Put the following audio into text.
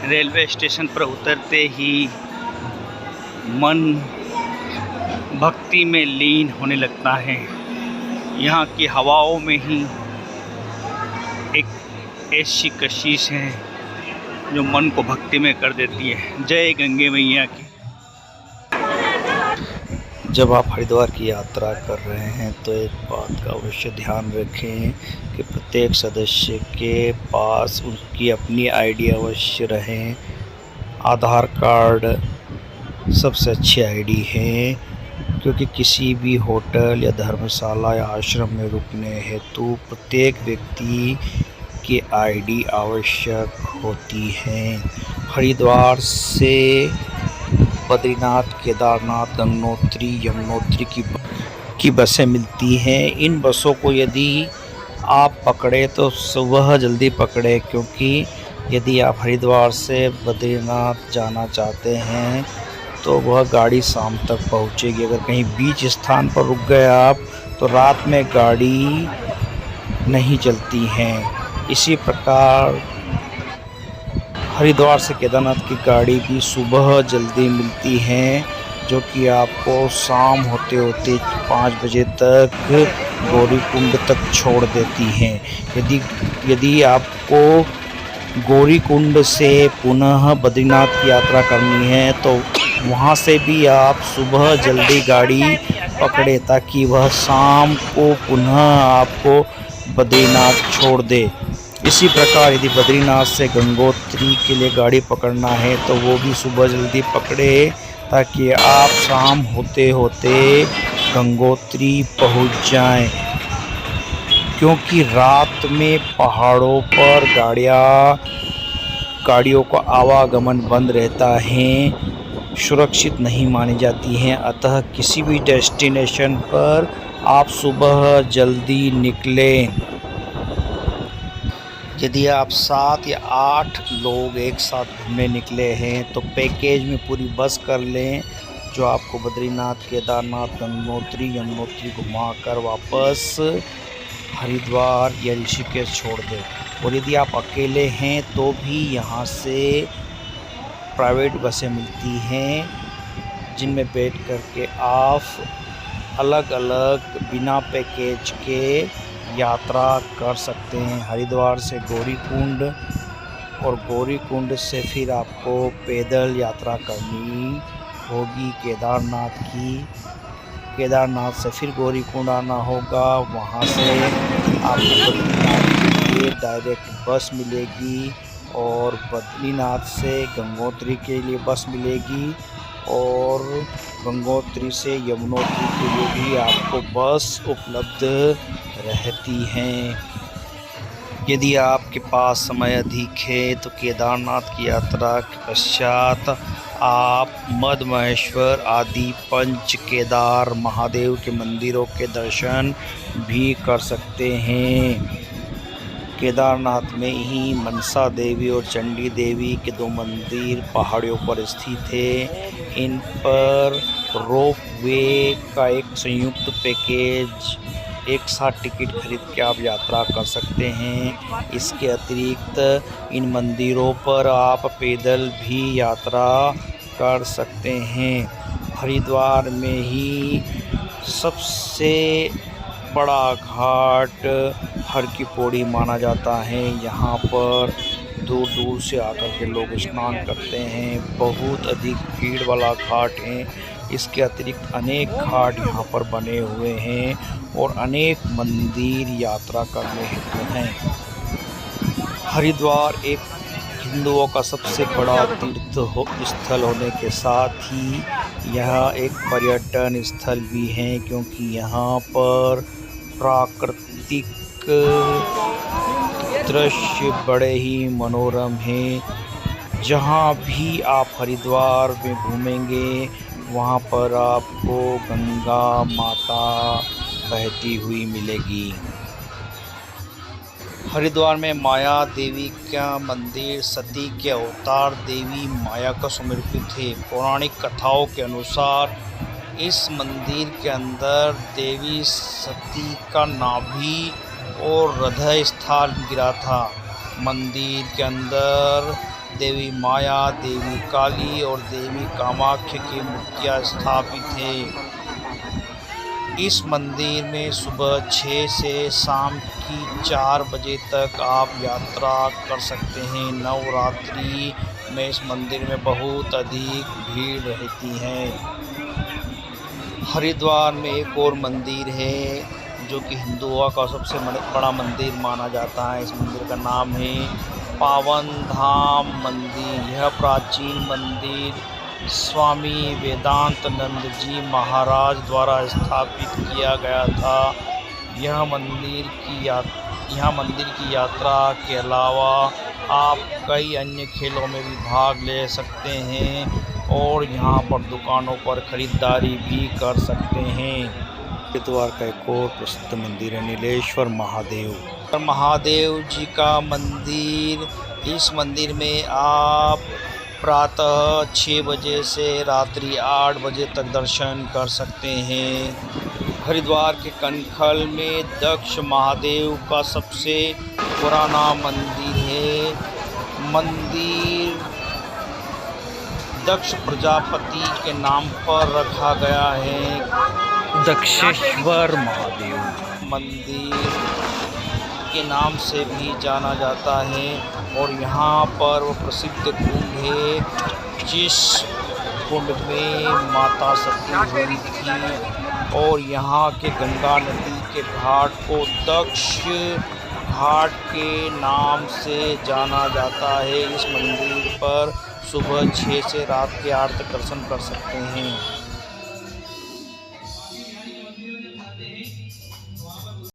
Railway station पर उतरते ही मन भक्ति में लीन होने लगता है। यहाँ की हवाओं में ही एक ऐसी कशिश है जो मन को भक्ति में कर देती है। जय गंगे मैया की। जब आप हरिद्वार की यात्रा कर रहे हैं तो एक बात का अवश्य ध्यान रखें कि प्रत्येक सदस्य के पास उसकी अपनी आईडी अवश्य रहे। आधार कार्ड सबसे अच्छी आईडी है, क्योंकि किसी भी होटल या धर्मशाला या आश्रम में रुकने हेतु प्रत्येक व्यक्ति की आईडी आवश्यक होती है। हरिद्वार से बद्रीनाथ, केदारनाथ, गंगोत्री, यमुनोत्री की बसें मिलती हैं। इन बसों को यदि आप पकड़े तो सुबह जल्दी पकड़े, क्योंकि यदि आप हरिद्वार से बद्रीनाथ जाना चाहते हैं तो वह गाड़ी शाम तक पहुंचेगी। अगर कहीं बीच स्थान पर रुक गए आप तो रात में गाड़ी नहीं चलती हैं। इसी प्रकार हरिद्वार से केदारनाथ की गाड़ी भी सुबह जल्दी मिलती हैं, जो कि आपको शाम होते होते 5 बजे तक गौरीकुंड तक छोड़ देती हैं। यदि आपको गौरीकुंड से पुनः बद्रीनाथ की यात्रा करनी है तो वहाँ से भी आप सुबह जल्दी गाड़ी पकड़े, ताकि वह शाम को पुनः आपको बद्रीनाथ छोड़ दे। इसी प्रकार यदि बद्रीनाथ से गंगोत्री के लिए गाड़ी पकड़ना है तो वो भी सुबह जल्दी पकड़े, ताकि आप शाम होते होते गंगोत्री पहुंच जाएं, क्योंकि रात में पहाड़ों पर गाड़ियों का आवागमन बंद रहता है, सुरक्षित नहीं मानी जाती हैं। अतः किसी भी डेस्टिनेशन पर आप सुबह जल्दी निकलें। यदि आप 7 या 8 लोग एक साथ घूमने निकले हैं तो पैकेज में पूरी बस कर लें, जो आपको बद्रीनाथ, केदारनाथ, गंगोत्री, यमुनोत्री घुमाकर वापस हरिद्वार या ऋषिकेश छोड़ दे। और यदि आप अकेले हैं तो भी यहाँ से प्राइवेट बसें मिलती हैं, जिनमें बैठ कर के आप अलग अलग बिना पैकेज के यात्रा कर सकते हैं। हरिद्वार से गौरीकुंड और गौरीकुंड से फिर आपको पैदल यात्रा करनी होगी केदारनाथ की। केदारनाथ से फिर गौरीकुंड आना होगा, वहाँ से आपको बद्रीनाथ के लिए डायरेक्ट बस मिलेगी और बद्रीनाथ से गंगोत्री के लिए बस मिलेगी और गंगोत्री से यमुनोत्री के लिए भी आपको बस उपलब्ध रहती हैं। यदि आपके पास समय अधिक है तो केदारनाथ की यात्रा के पश्चात आप मद महेश्वर आदि पंच केदार महादेव के मंदिरों के दर्शन भी कर सकते हैं। केदारनाथ में ही मनसा देवी और चंडी देवी के 2 मंदिर पहाड़ियों पर स्थित है। इन पर रोप वे का एक संयुक्त पैकेज एक साथ टिकट खरीद के आप यात्रा कर सकते हैं। इसके अतिरिक्त इन मंदिरों पर आप पैदल भी यात्रा कर सकते हैं। हरिद्वार में ही सबसे बड़ा घाट हर की पौड़ी माना जाता है। यहाँ पर दूर दूर से आकर के लोग स्नान करते हैं। बहुत अधिक भीड़ वाला घाट है। इसके अतिरिक्त अनेक घाट यहाँ पर बने हुए हैं और अनेक मंदिर यात्रा करने हेतु हैं। हरिद्वार एक हिंदुओं का सबसे बड़ा तीर्थ स्थल होने के साथ ही यह एक पर्यटन स्थल भी है, क्योंकि यहाँ पर प्राकृतिक दृश्य बड़े ही मनोरम हैं। जहाँ भी आप हरिद्वार में घूमेंगे वहाँ पर आपको गंगा माता बहती हुई मिलेगी। हरिद्वार में माया देवी का मंदिर सती के अवतार देवी माया को समर्पित है। पौराणिक कथाओं के अनुसार इस मंदिर के अंदर देवी सती का नाभि और हृदय स्थान गिरा था। मंदिर के अंदर देवी माया, देवी काली और देवी कामाख्या की मूर्तियाँ स्थापित हैं। इस मंदिर में सुबह 6 से शाम की 4 बजे तक आप यात्रा कर सकते हैं। नवरात्रि में इस मंदिर में बहुत अधिक भीड़ रहती है। हरिद्वार में एक और मंदिर है जो कि हिंदुओं का सबसे बड़ा मंदिर माना जाता है। इस मंदिर का नाम है पावन धाम मंदिर। यह प्राचीन मंदिर स्वामी वेदांतानंद जी महाराज द्वारा स्थापित किया गया था। यह मंदिर की यात्रा के अलावा आप कई अन्य खेलों में भी भाग ले सकते हैं और यहाँ पर दुकानों पर ख़रीदारी भी कर सकते हैं। हरिद्वार का एक और प्रसिद्ध मंदिर है नीलेश्वर महादेव जी का मंदिर। इस मंदिर में आप प्रातः 6 बजे से रात्रि 8 बजे तक दर्शन कर सकते हैं। हरिद्वार के कनखल में दक्ष महादेव का सबसे पुराना मंदिर है। मंदिर दक्ष प्रजापति के नाम पर रखा गया है। दक्षेश्वर महादेव मंदिर के नाम से भी जाना जाता है और यहाँ पर वो प्रसिद्ध कुंड है जिस कुंड में माता सती हुई थी और यहाँ के गंगा नदी के घाट को दक्ष घाट के नाम से जाना जाता है। इस मंदिर पर सुबह 6 से रात के 8 तक दर्शन कर सकते हैं।